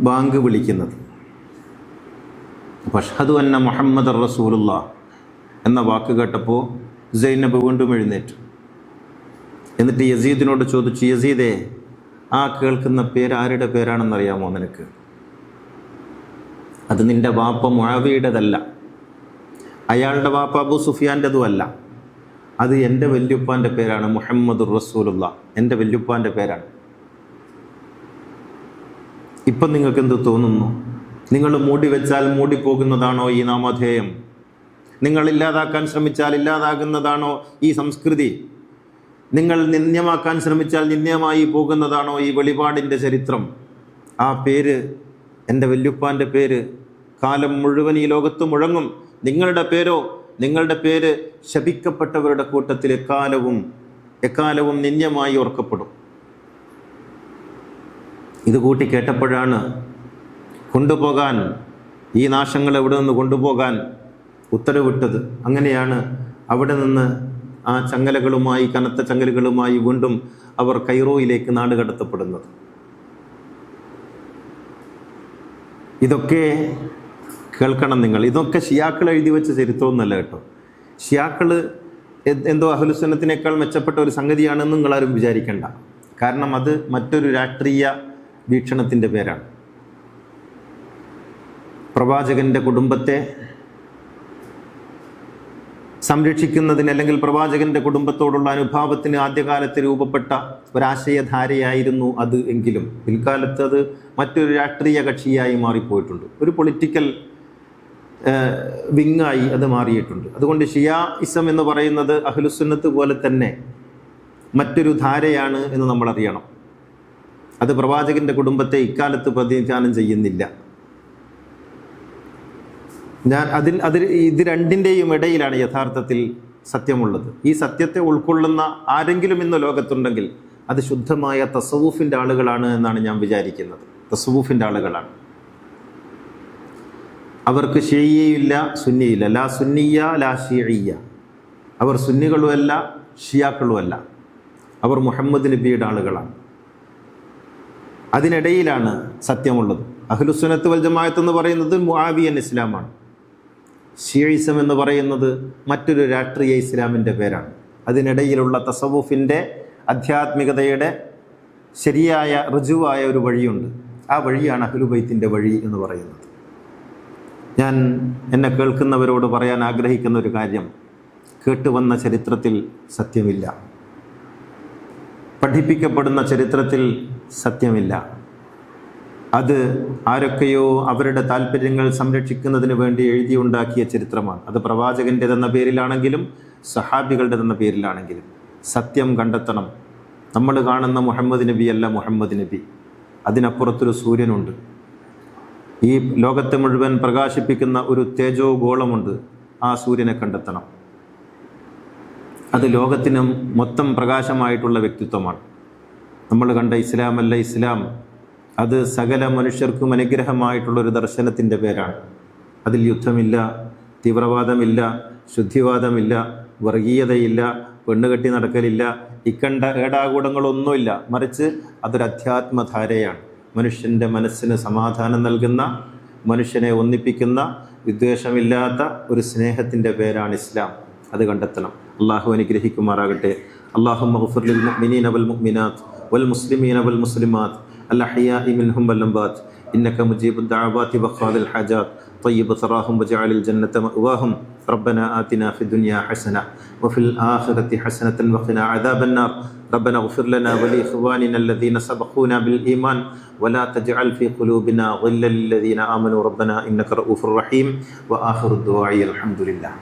ബാങ്ക് വിളിക്കുന്നത്. അഷ്ഹദു അന്ന മുഹമ്മദ് റസൂലുള്ളാഹ് എന്ന വാക്ക് കേട്ടപ്പോൾ സൈനബ് വീണ്ടും എഴുന്നേറ്റു. എന്നിട്ട് യസീദിനോട് ചോദിച്ചു, യസീദേ, ആ കേൾക്കുന്ന പേര് ആരുടെ പേരാണെന്നറിയാമോ നിനക്ക്? അത് നിൻ്റെ വാപ്പ മുആവിയുടേതല്ല, അയാളുടെ വാപ്പ അബൂ സുഫിയാൻ്റെതുമല്ല. അത് എൻ്റെ വല്യുപ്പാൻ്റെ പേരാണ്, മുഹമ്മദുർ റസൂലുള്ളാഹ്, എൻ്റെ വല്യുപ്പാൻ്റെ പേരാണ്. ഇപ്പം നിങ്ങൾക്ക് എന്ത് തോന്നുന്നു? നിങ്ങൾ മൂടി വെച്ചാൽ മൂടിപ്പോകുന്നതാണോ ഈ നാമധേയം? നിങ്ങൾ ഇല്ലാതാക്കാൻ ശ്രമിച്ചാൽ ഇല്ലാതാകുന്നതാണോ ഈ സംസ്കൃതി? നിങ്ങൾ നിന്ദ്യമാക്കാൻ ശ്രമിച്ചാൽ നിന്ദ്യമായി പോകുന്നതാണോ ഈ വെളിപാടിൻ്റെ ചരിത്രം? ആ പേര്, എൻ്റെ വല്യുപ്പാൻ്റെ പേര്, കാലം മുഴുവൻ ഈ ലോകത്ത് മുഴങ്ങും. നിങ്ങളുടെ പേര് ശപിക്കപ്പെട്ടവരുടെ കൂട്ടത്തിൽ എക്കാലവും നിന്ദ്യമായി ഓർക്കപ്പെടും. ഇത് കൂട്ടി കേട്ടപ്പോഴാണ് കൊണ്ടുപോകാൻ, ഈ നാശങ്ങൾ എവിടെ നിന്ന് കൊണ്ടുപോകാൻ ഉത്തരവിട്ടത്. അങ്ങനെയാണ് അവിടെ നിന്ന് ആ ചങ്ങലകളുമായി, കനത്ത ചങ്ങലകളുമായി വീണ്ടും അവർ കൈറോയിലേക്ക് നാടുകടത്തപ്പെടുന്നത്. ഇതൊക്കെ കേൾക്കണം നിങ്ങൾ. ഇതൊക്കെ ഷിയാക്കൾ എഴുതി വെച്ച ചരിത്രമൊന്നുമല്ല കേട്ടോ. ഷിയാക്കൾ എന്തോ അഹ്ലുസുന്നത്തിനേക്കാൾ മെച്ചപ്പെട്ട ഒരു സംഗതിയാണെന്ന് നിങ്ങളാരും വിചാരിക്കേണ്ട. കാരണം അത് മറ്റൊരു രാഷ്ട്രീയ വീക്ഷണത്തിൻ്റെ പേരാണ്. പ്രവാചകൻ്റെ കുടുംബത്തെ സംരക്ഷിക്കുന്നതിന് അല്ലെങ്കിൽ പ്രവാചകൻ്റെ കുടുംബത്തോടുള്ള അനുഭാവത്തിന് ആദ്യകാലത്ത് രൂപപ്പെട്ട ഒരാശയധാരയായിരുന്നു അത് എങ്കിലും പിൽക്കാലത്ത് അത് മറ്റൊരു രാഷ്ട്രീയ കക്ഷിയായി മാറിപ്പോയിട്ടുണ്ട്. ഒരു പൊളിറ്റിക്കൽ വിങ്ങായി അത് മാറിയിട്ടുണ്ട്. അതുകൊണ്ട് ഷിയായിസം എന്ന് പറയുന്നത് അഹ്ലുസുന്നത്ത് പോലെ തന്നെ മറ്റൊരു ധാരയാണ് എന്ന് നമ്മൾ അറിയണം. അത് പ്രവാചകൻ്റെ കുടുംബത്തെ ഇക്കാലത്ത് പ്രതിനിധാനം ചെയ്യുന്നില്ല. ഇത് രണ്ടിൻ്റെയും ഇടയിലാണ് യഥാർത്ഥത്തിൽ സത്യമുള്ളത്. ഈ സത്യത്തെ ഉൾക്കൊള്ളുന്ന ആരെങ്കിലും ഇന്ന് ലോകത്തുണ്ടെങ്കിൽ അത് ശുദ്ധമായ തസവൂഫിൻ്റെ ആളുകളാണ് എന്നാണ് ഞാൻ വിചാരിക്കുന്നത്. തസവൂഫിൻ്റെ ആളുകളാണ്. അവർക്ക് ഷിയയില്ല, സുന്നിയില്ല. ലാ സുന്നിയ ലാ ഷിയയ്യ. അവർ സുന്നികളുമല്ല ഷിയാക്കളുമല്ല. അവർ മുഹമ്മദ് നബിയുടെ ആളുകളാണ്. അതിനിടയിലാണ് സത്യമുള്ളത്. അഹ്ലുസുന്നത്ത് വൽ ജമാഅത്ത് എന്ന് പറയുന്നത് മുആവിയൻ ഇസ്ലാമാണ്. ഷിയയിസം എന്ന് പറയുന്നത് മറ്റൊരു രാഷ്ട്രീയ ഇസ്ലാമിൻ്റെ പേരാണ്. അതിനിടയിലുള്ള തസവൂഫിൻ്റെ ആധ്യാത്മികതയുടെ ശരിയായ ഋജുവായ ഒരു വഴിയുണ്ട്. ആ വഴിയാണ് അഹ്ലുബൈത്തിൻ്റെ വഴി എന്ന് പറയുന്നത്. ഞാൻ എന്നെ കേൾക്കുന്നവരോട് പറയാൻ ആഗ്രഹിക്കുന്ന ഒരു കാര്യം, കേട്ടുവന്ന ചരിത്രത്തിൽ സത്യമില്ല, പഠിപ്പിക്കപ്പെടുന്ന ചരിത്രത്തിൽ സത്യമില്ല. അത് ആരൊക്കെയോ അവരുടെ താല്പര്യങ്ങൾ സംരക്ഷിക്കുന്നതിന് വേണ്ടി എഴുതിയുണ്ടാക്കിയ ചരിത്രമാണ്. അത് പ്രവാചകൻ്റെതെന്ന പേരിലാണെങ്കിലും സഹാബികളുടെതെന്ന പേരിലാണെങ്കിലും സത്യം കണ്ടെത്തണം. നമ്മൾ കാണുന്ന മുഹമ്മദ് നബി അല്ല മുഹമ്മദ് നബി. അതിനപ്പുറത്തൊരു സൂര്യനുണ്ട്. ഈ ലോകത്തെ മുഴുവൻ പ്രകാശിപ്പിക്കുന്ന ഒരു തേജോ ഗോളമുണ്ട്. ആ സൂര്യനെ കണ്ടെത്തണം. അത് ലോകത്തിന് മൊത്തം പ്രകാശമായിട്ടുള്ള വ്യക്തിത്വമാണ്. നമ്മൾ കണ്ട ഇസ്ലാമല്ല ഇസ്ലാം. അത് സകല മനുഷ്യർക്കും അനുഗ്രഹമായിട്ടുള്ളൊരു ദർശനത്തിൻ്റെ പേരാണ്. അതിൽ യുദ്ധമില്ല, തീവ്രവാദമില്ല, ശുദ്ധിവാദമില്ല, വർഗീയതയില്ല, പെണ്ണുകെട്ടി നടക്കലില്ല, ഇക്കണ്ട ഏടാകൂടങ്ങളൊന്നുമില്ല. മറിച്ച് അതൊരു അധ്യാത്മധാരയാണ്. മനുഷ്യൻ്റെ മനസ്സിന് സമാധാനം നൽകുന്ന, മനുഷ്യനെ ഒന്നിപ്പിക്കുന്ന, വിദ്വേഷമില്ലാത്ത ഒരു സ്നേഹത്തിൻ്റെ പേരാണ് ഇസ്ലാം. അത് കണ്ടെത്തണം. അള്ളാഹു അനുഗ്രഹിക്കുമാറാകട്ടെ. അല്ലാഹുമ്മ ഗ്ഫിർ ലിൽ മുഅ്മിനീന വൽ മുഅ്മിനാത്ത് വൽ മുസ്ലിമീന വൽ മുസ്ലിമാത്ത് الأحياء منهم والأموات إنك مجيب الدعوات وقاضي الحاجات طيب ثراهم وجعل الجنة مأواهم ربنا آتنا في الدنيا حسنة وفي الآخرة حسنة وقنا عذاب النار ربنا اغفر لنا ولإخواننا الذين سبقونا بالإيمان ولا تجعل في قلوبنا غلا للذين آمنوا ربنا إنك رؤوف رحيم وآخر الدعاء الحمد لله.